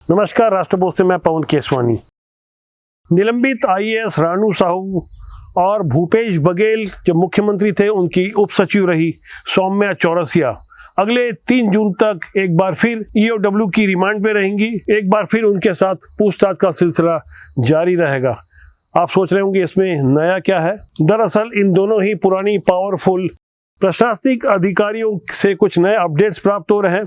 नमस्कार, राष्ट्रबोध से मैं पवन केसवानी। निलंबित आईएएस रानू साहू और भूपेश बघेल जो मुख्यमंत्री थे उनकी उप सचिव रही सौम्या चौरसिया अगले 3 जून तक एक बार फिर ईओडब्ल्यू की रिमांड पे रहेंगी। एक बार फिर उनके साथ पूछताछ का सिलसिला जारी रहेगा। आप सोच रहे होंगे इसमें नया क्या है। दरअसल इन दोनों ही पुरानी पावरफुल प्रशासनिक अधिकारियों से कुछ नए अपडेट्स प्राप्त हो रहे हैं।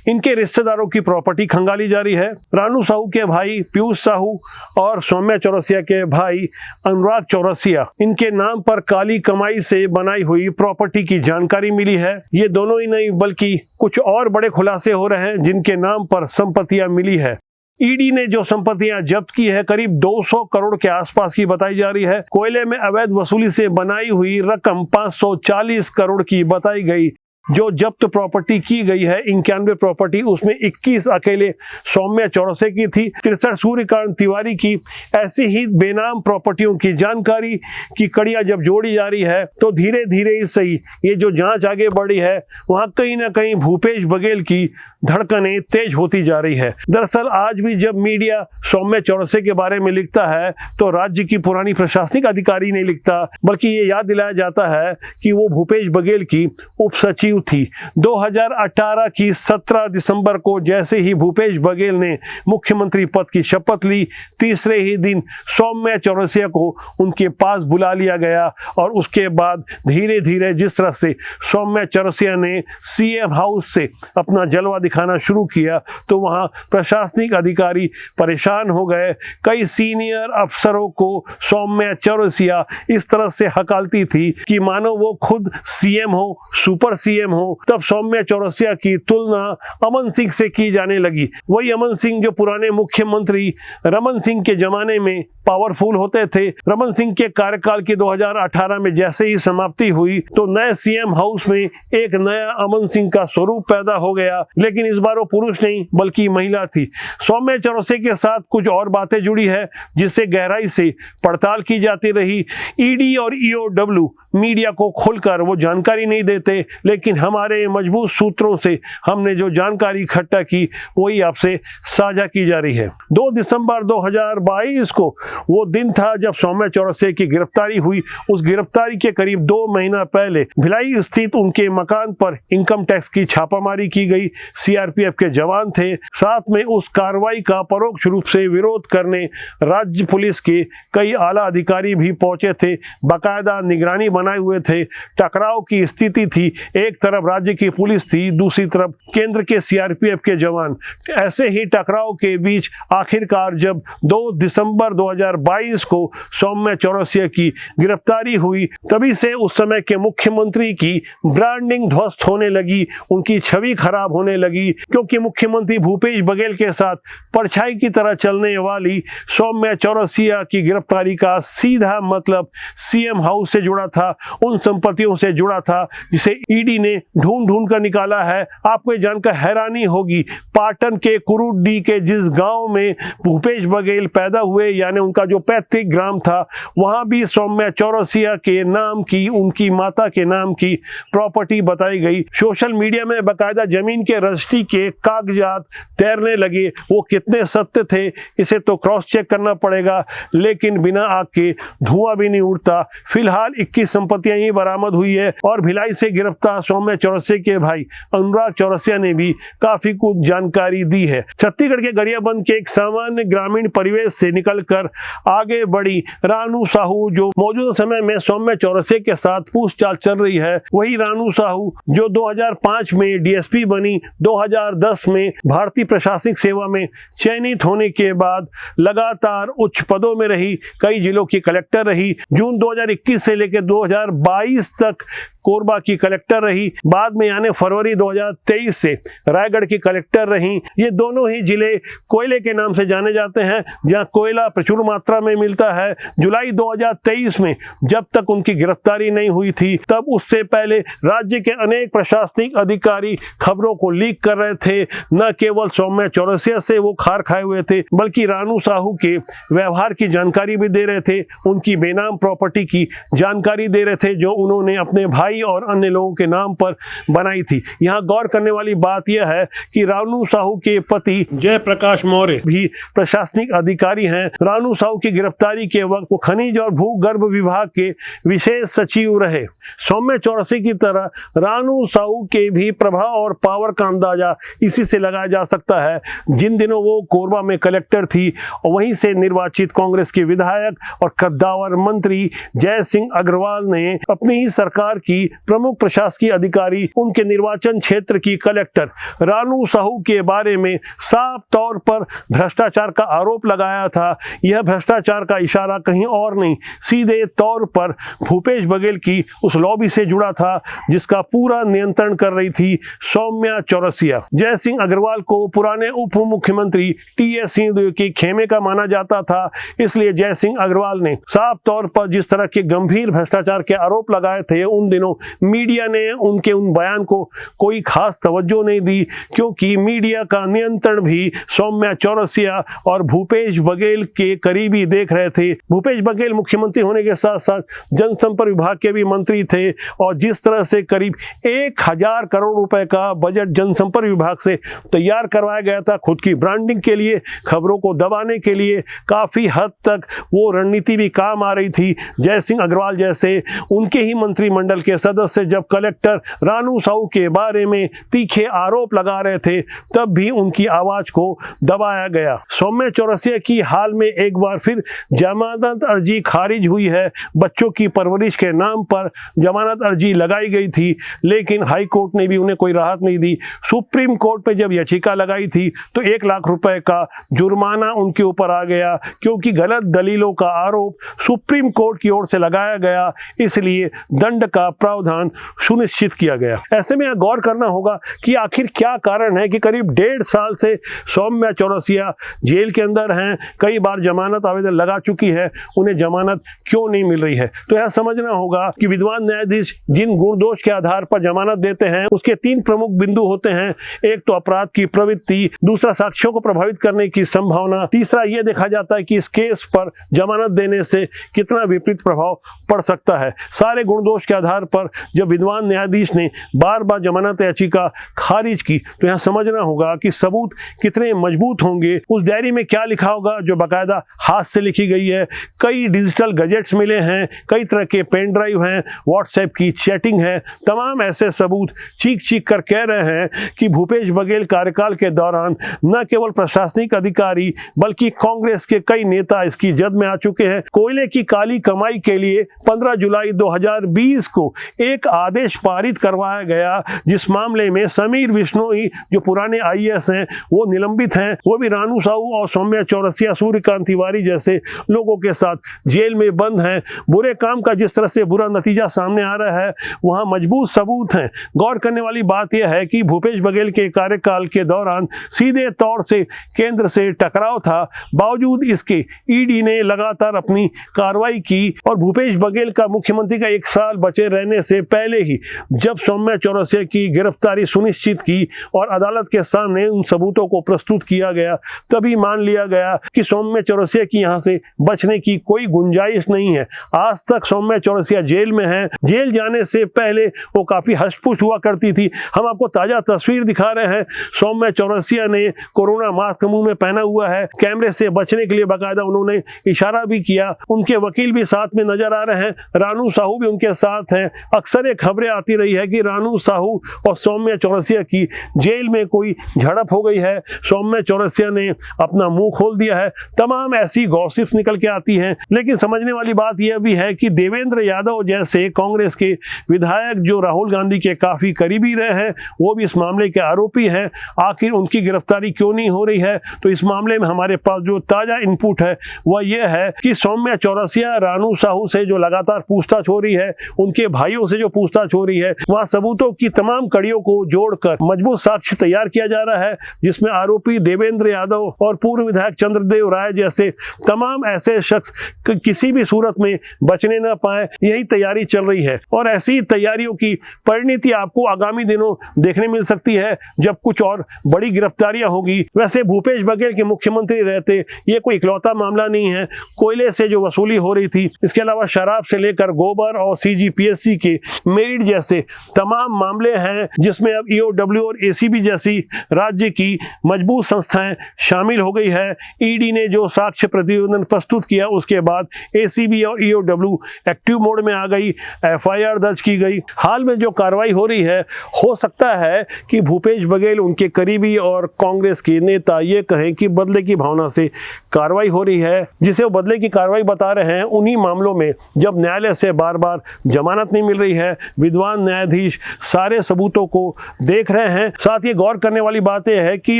इनके रिश्तेदारों की प्रॉपर्टी खंगाली जा रही है। रानू साहू के भाई पीयूष साहू और सौम्या चौरसिया के भाई अनुराग चौरसिया, इनके नाम पर काली कमाई से बनाई हुई प्रॉपर्टी की जानकारी मिली है। ये दोनों ही नहीं बल्कि कुछ और बड़े खुलासे हो रहे हैं जिनके नाम पर संपत्तियां मिली है। ईडी ने जो संपत्तियां जब्त की है करीब 200 करोड़ के आसपास की बताई जा रही है। कोयले में अवैध वसूली से बनाई हुई रकम 540 करोड़ की बताई गई। जो जब्त प्रॉपर्टी की गई है 91 प्रॉपर्टी, उसमें 21 अकेले सौम्या चौरसिया की थी। 63 सूर्यकांत तिवारी की। ऐसी ही बेनाम प्रॉपर्टियों की जानकारी की कड़ियां जब जोड़ी जा रही है तो धीरे धीरे ही सही ये जो जांच आगे बढ़ी है वहां कहीं ना कहीं भूपेश बघेल की धड़कनें तेज होती जा रही है। दरअसल आज भी जब मीडिया सौम्या चौरसिया के बारे में लिखता है तो राज्य की पुरानी प्रशासनिक अधिकारी नहीं लिखता, बल्कि ये याद दिलाया जाता है कि वो भूपेश बघेल की उप सचिव थी। 2018 की 17 दिसंबर को जैसे ही भूपेश बघेल ने मुख्यमंत्री पद की शपथ ली, तीसरे ही दिन सौम्या चौरसिया को उनके पास बुला लिया गया और उसके बाद धीरे धीरे जिस तरह से सौम्या चौरसिया ने सीएम हाउस से अपना जलवा दिखाना शुरू किया तो वहां प्रशासनिक अधिकारी परेशान हो गए। कई सीनियर अफसरों को सौम्या चौरसिया इस तरह से हकालती थी कि मानो वो खुद सीएम हो, सुपर सीएम हो। तब सौम्या चौरसिया की तुलना अमन सिंह से की जाने लगी। वही अमन सिंह जो पुराने मुख्यमंत्री रमन सिंह के जमाने में पावरफुल होते थे। रमन सिंह के कार्यकाल की 2018 में जैसे ही समाप्ति हुई तो नए सीएम हाउस में एक नया अमन सिंह का स्वरूप पैदा हो गया, लेकिन इस बार वो पुरुष नहीं बल्कि महिला थी। सौम्या चौरसिया के साथ कुछ और बातें जुड़ी है जिससे गहराई से पड़ताल की जाती रही। ईडी और ईओडब्ल्यू मीडिया को खुलकर वो जानकारी नहीं देते, लेकिन हमारे मजबूत सूत्रों से हमने जो जानकारी इकट्ठा की वही आपसे साझा की जा रही है। 2 दिसंबर 2022 को वो दिन था जब सौम्या चौरसिया की गिरफ्तारी हुई। उस गिरफ्तारी के करीब 2 महीना पहले भिलाई स्थित उनके मकान पर इनकम टैक्स की छापामारी की गई। सीआरपीएफ के जवान थे। साथ में उस कार्रवाई का परोक्ष रूप से विरोध करने राज्य पुलिस के कई आला अधिकारी भी पहुंचे थे। बाकायदा निगरानी बनाए हुए थे। टकराव की स्थिति थी, एक तरफ राज्य की पुलिस थी, दूसरी तरफ केंद्र के सीआरपीएफ के जवान। ऐसे ही टकराव के बीच आखिरकार जब 2 दिसंबर 2022 को सौम्या चौरसिया की गिरफ्तारी हुई, तभी से उस समय के मुख्यमंत्री की ब्रांडिंग ध्वस्त होने लगी, उनकी छवि खराब होने लगी, क्योंकि मुख्यमंत्री भूपेश बघेल के साथ परछाई की तरह चलने वाली सौम्या चौरसिया की गिरफ्तारी का सीधा मतलब सीएम हाउस से जुड़ा था, उन संपत्तियों से जुड़ा था जिसे ईडी ने ढूंढ कर निकाला है। आपको ये जानकर हैरानी होगी, पाटन के कुरुडी के जिस गांव में भूपेश बघेल पैदा हुए, यानी उनका जो पैतृक ग्राम था, वहां भी सौम्या चौरसिया के नाम की, उनकी माता के नाम की प्रॉपर्टी बताई गई। सोशल मीडिया में बाकायदा जमीन के रजिस्ट्री के कागजात तैरने लगे। वो कितने सत्य थे इसे तो क्रॉस चेक करना पड़ेगा, लेकिन बिना आग के धुआं भी नहीं उड़ता। फिलहाल 21 संपत्तियां ही बरामद हुई है और भिलाई से गिरफ्तार सौम्या चौरसिया के भाई अनुराग चौरसिया ने भी काफी कुछ जानकारी दी है। छत्तीसगढ़ के गरियाबंद के एक सामान्य ग्रामीण परिवेश से निकलकर आगे बढ़ी रानू साहू, जो मौजूदा समय में सौम्या चौरसिया के साथ पूछताछ चल रही है, वही रानू साहू जो 2005 में डीएसपी बनी, 2010 में भारतीय प्रशासनिक सेवा में चयनित होने के बाद लगातार उच्च पदों में रही, कई जिलों की कलेक्टर रही। जून 2021 से लेकर 2022 तक कोरबा की कलेक्टर रही। बाद में यानी फरवरी 2023 से रायगढ़ की कलेक्टर रही। ये दोनों ही जिले कोयले के नाम से जाने जाते हैं, जहां कोयला प्रचुर मात्रा में मिलता है। जुलाई 2023 में जब तक उनकी गिरफ्तारी नहीं हुई थी, तब उससे पहले राज्य के अनेक प्रशासनिक अधिकारी खबरों को लीक कर रहे थे। न केवल सौम्या चौरसिया से वो खार खाए हुए थे, बल्कि रानू साहू के व्यवहार की जानकारी भी दे रहे थे, उनकी बेनाम प्रॉपर्टी की जानकारी दे रहे थे जो उन्होंने अपने भाई भाई और अन्य लोगों के नाम पर बनाई थी। यहाँ गौर करने वाली बात यह है कि रानू साहू के पति जयप्रकाश मौर्य भी प्रशासनिक अधिकारी हैं। रानू साहू की गिरफ्तारी के वक्त वो खनिज और भूगर्भ विभाग के विशेष सचिव रहे। सौम्या चौरसिया की तरह रानू साहू के भी प्रभाव और पावर का अंदाजा इसी से लगाया जा सकता है। जिन दिनों वो कोरबा में कलेक्टर थी और वहीं से निर्वाचित कांग्रेस के विधायक और कद्दावर मंत्री जय सिंह अग्रवाल ने अपनी ही सरकार की प्रमुख प्रशासकीय अधिकारी उनके निर्वाचन क्षेत्र की कलेक्टर रानू साहू के बारे में साफ तौर पर भ्रष्टाचार का आरोप लगाया था। यह भ्रष्टाचार का इशारा कहीं और नहीं, सीधे तौर पर भूपेश बघेल की उस लॉबी से जुड़ा था जिसका पूरा नियंत्रण कर रही थी सौम्या चौरसिया। जय सिंह अग्रवाल को पुराने उप मुख्यमंत्री टी.एस. सिंहदेव के खेमे का माना जाता था, इसलिए जय सिंह अग्रवाल ने साफ तौर पर जिस तरह के गंभीर भ्रष्टाचार के आरोप लगाए थे, उन दिनों मीडिया ने उनके उन बयान को कोई खास तवज्जो नहीं दी, क्योंकि मीडिया का नियंत्रण भी सौम्या चौरसिया और भूपेश बघेल के करीबी देख रहे थे। भूपेश बघेल मुख्यमंत्री होने के साथ साथ जनसंपर्क विभाग के भी मंत्री थे और जिस तरह से करीब 1000 करोड़ रुपए का बजट जनसंपर्क विभाग से तैयार करवाया गया था खुद की ब्रांडिंग के लिए, खबरों को दबाने के लिए, काफी हद तक वो रणनीति भी काम आ रही थी। जय सिंह अग्रवाल जैसे उनके ही मंत्रिमंडल के सदस्य जब कलेक्टर रानू साहू के बारे में तीखे आरोप लगा रहे थे, तब भी उनकी आवाज को दबाया गया। सौम्या चौरसिया की हाल में एक बार फिर जमानत अर्जी खारिज हुई है। बच्चों की परवरिश के नाम पर जमानत अर्जी लगाई गई थी, लेकिन हाई कोर्ट ने भी उन्हें कोई राहत नहीं दी। सुप्रीम कोर्ट में जब याचिका लगाई थी तो 1 लाख रुपए का जुर्माना उनके ऊपर आ गया, क्योंकि गलत दलीलों का आरोप सुप्रीम कोर्ट की ओर से लगाया गया, इसलिए दंड का प्रावधान सुनिश्चित किया गया। ऐसे में गौर करना होगा कि आखिर क्या कारण है कि करीब 1.5 साल से सौम्या चौरसिया जेल के अंदर हैं, कई बार जमानत आवेदन लगा चुकी है, उन्हें जमानत क्यों नहीं मिल रही है। तो यह समझना होगा कि विद्वान न्यायाधीश जिन गुण दोष के आधार पर जमानत देते हैं उसके 3 प्रमुख बिंदु होते हैं। एक तो अपराध की प्रवृत्ति, दूसरा साक्ष्यों को प्रभावित करने की संभावना, तीसरा यह देखा जाता है कि इस केस पर जमानत देने से कितना विपरीत प्रभाव पड़ सकता है। सारे गुण दोष के आधार पर जब विद्वान न्यायाधीश ने बार बार जमानत याचिका खारिज की तो यह समझना होगा कि सबूत कितने मजबूत होंगे। उस डायरी में क्या लिखा होगा जो बाकायदा हाथ से लिखी गई है। कई डिजिटल गैजेट्स मिले हैं, कई तरह के पेन ड्राइव हैं, व्हाट्सएप की चैटिंग है। तमाम ऐसे सबूत चीख चीख कर कह रहे हैं कि भूपेश बघेल कार्यकाल के दौरान न केवल प्रशासनिक अधिकारी बल्कि कांग्रेस के कई नेता इसकी जद में आ चुके हैं। कोयले की काली कमाई के लिए 15 जुलाई 2020 को एक आदेश पारित करवाया गया, जिस मामले में समीर विश्नोई जो पुराने आईएएस हैं वो निलंबित हैं, वो भी रानू साहू और सौम्या चौरसिया, सूर्यकांत तिवारी जैसे लोगों के साथ जेल में बंद हैं। बुरे काम का जिस तरह से बुरा नतीजा सामने आ रहा है वहां मजबूत सबूत हैं। गौर करने वाली बात यह है कि भूपेश बघेल के कार्यकाल के दौरान सीधे तौर से केंद्र से टकराव था, बावजूद इसके ईडी ने लगातार अपनी कार्रवाई की और भूपेश बघेल का मुख्यमंत्री का 1 साल बचे रहने से पहले ही जब सौम्या चौरसिया की गिरफ्तारी सुनिश्चित की और अदालत के सामने उन सबूतों को प्रस्तुत किया गया, तभी मान लिया गया कि सौम्या चौरसिया की यहां से बचने की कोई गुंजाइश नहीं है। आज तक सौम्या चौरसिया जेल में है। जेल जाने से पहले वो काफी हष्टपुष्ट हुआ करती थी। हम आपको ताजा तस्वीर दिखा रहे हैं। सौम्या चौरसिया ने कोरोना मास्क मुंह में पहना हुआ है। कैमरे से बचने के लिए बाकायदा उन्होंने इशारा भी किया। उनके वकील भी साथ में नजर आ रहे हैं, रानू साहू भी उनके साथ हैं। अक्सर ये खबरें आती रही है कि रानू साहू और सौम्या चौरसिया की जेल में कोई झड़प हो गई है, सौम्या चौरसिया ने अपना मुंह खोल दिया है। तमाम ऐसी गॉसिप्स निकल के आती हैं, लेकिन समझने वाली बात यह भी है कि देवेंद्र यादव जैसे कांग्रेस के विधायक जो राहुल गांधी के काफी करीबी रहे हैं, वो भी इस मामले के आरोपी हैं। आखिर उनकी गिरफ्तारी क्यों नहीं हो रही है? तो इस मामले में हमारे पास जो ताजा इनपुट है वह यह है कि सौम्या चौरसिया, रानू साहू से जो लगातार पूछताछ हो रही है, उनके भाइयों से जो पूछताछ हो रही है, वहां सबूतों की तमाम कड़ियों को जोड़कर मजबूत साक्ष्य तैयार किया जा रहा है, जिसमें आरोपी देवेंद्र यादव और पूर्व विधायक चंद्रदेव राय जैसे तमाम ऐसे शख्स किसी भी सूरत में बचने न पाए, यही तैयारी चल रही है। और ऐसी तैयारियों की परिणति आपको आगामी दिनों देखने मिल सकती है जब कुछ और बड़ी गिरफ्तारियां होगी। वैसे भूपेश बघेल के मुख्यमंत्री रहते ये कोई इकलौता मामला नहीं है। कोयले से जो वसूली हो रही थी, इसके अलावा शराब से लेकर गोबर और सीजीपीएससी के मेरिट जैसे तमाम मामले हैं, जिसमें अब ईओडब्ल्यू और एसीबी जैसी राज्य की मजबूत संस्थाएं शामिल हो गई है। ईडी ने जो साक्ष्य प्रतिवेदन प्रस्तुत किया, उसके बाद एसीबी और ईओडब्ल्यू एक्टिव मोड में आ गई, एफआईआर दर्ज की गई। हाल में जो कार्रवाई हो रही है, हो सकता है कि भूपेश बघेल, उनके करीबी और कांग्रेस के नेता ये कहें कि बदले की भावना से कार्रवाई हो रही है। जिसे वो बदले की कार्रवाई बता रहे हैं, उन्हीं मामलों में जब न्यायालय से बार बार जमानत नहीं मिल रही है, विद्वान न्यायाधीश सारे सबूतों को देख रहे हैं। साथ ही गौर करने वाली बात यह है कि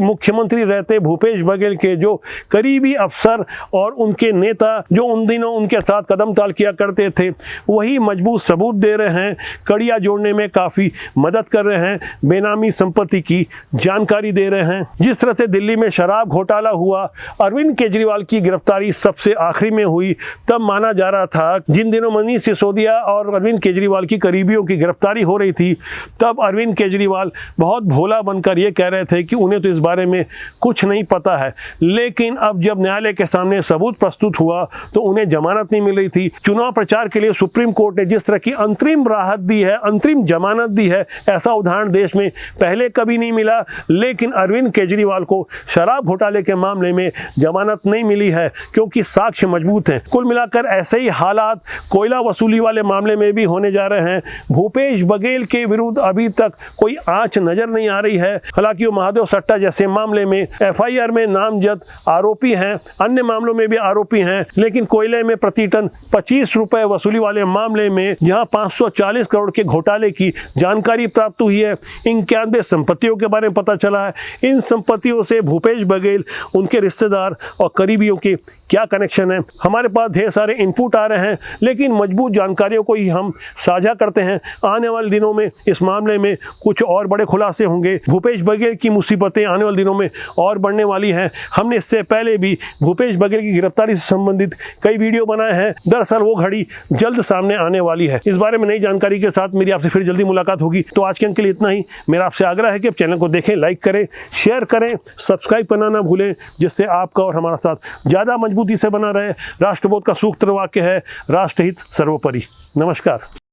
मुख्यमंत्री रहते भूपेश बघेल के जो करीबी अफसर और उनके नेता जो उन दिनों उनके साथ कदम ताल किया करते थे, वही मजबूत सबूत दे रहे हैं, कड़ियां जोड़ने में काफ़ी मदद कर रहे हैं, बेनामी संपत्ति की जानकारी दे रहे हैं। जिस तरह से दिल्ली में शराब घोटाला हुआ, अरविंद केजरीवाल की गिरफ्तारी सबसे आखिरी में हुई, तब माना जा रहा था, जिन दिनों मनीष सिसोदिया और अरविंद केजरीवाल की करीबियों की गिरफ्तारी हो रही थी, तब अरविंद केजरीवाल बहुत भोला बनकर ये कह रहे थे कि उन्हें तो इस बारे में कुछ नहीं पता है। लेकिन अब जब न्यायालय के सामने सबूत प्रस्तुत हुआ तो उन्हें जमानत नहीं मिल रही थी। चुनाव प्रचार के लिए सुप्रीम कोर्ट ने जिस तरह की अंतरिम राहत दी है, अंतरिम जमानत दी है, ऐसा उदाहरण देश में पहले कभी नहीं मिला। लेकिन अरविंद केजरीवाल को शराब घोटाले के मामले में जमानत नहीं मिली है, क्योंकि साक्ष्य मजबूत हैं। कुल मिलाकर ऐसे ही हालात कोयला वसूली वाले मामले में भी होने जा रहे हैं। भूपेश बघेल के विरुद्ध अभी तक कोई आंच नजर नहीं आ रही है। हालांकि वो महादेव सट्टा जैसे मामले में एफआईआर में नामजद आरोपी हैं, अन्य मामलों में भी आरोपी हैं, लेकिन कोयले में प्रति टन 25 रुपए वसूली वाले मामले में जहां 540 करोड़ के घोटाले की जानकारी प्राप्त हुई है, 91 संपत्तियों के बारे में पता चला है। इन संपत्तियों से भूपेश बघेल, उनके रिश्तेदार और करीबियों के क्या कनेक्शन है, हमारे पास ढेर सारे इनपुट आ रहे हैं, लेकिन मजबूत जानकारियों को ही हम साझा करते हैं। आने वाले दिनों में इस मामले में कुछ और बड़े खुलासे होंगे। भूपेश बघेल की मुसीबतें आने वाले दिनों में और बढ़ने वाली हैं। हमने इससे पहले भी भूपेश बघेल की गिरफ्तारी से संबंधित कई वीडियो बनाए हैं। दरअसल वो घड़ी जल्द सामने आने वाली है। इस बारे में नई जानकारी के साथ मेरी आपसे फिर जल्दी मुलाकात होगी। तो आज के अंक के लिए इतना ही। मेरा आपसे आग्रह है कि आप चैनल को देखें, लाइक करें, शेयर करें, सब्सक्राइब करना ना भूलें, जिससे आपका और हमारा साथ ज़्यादा मजबूती से बना रहे। राष्ट्रबोध का सूत्र वाक्य है, राष्ट्रहित सर्वोपरि। नमस्कार।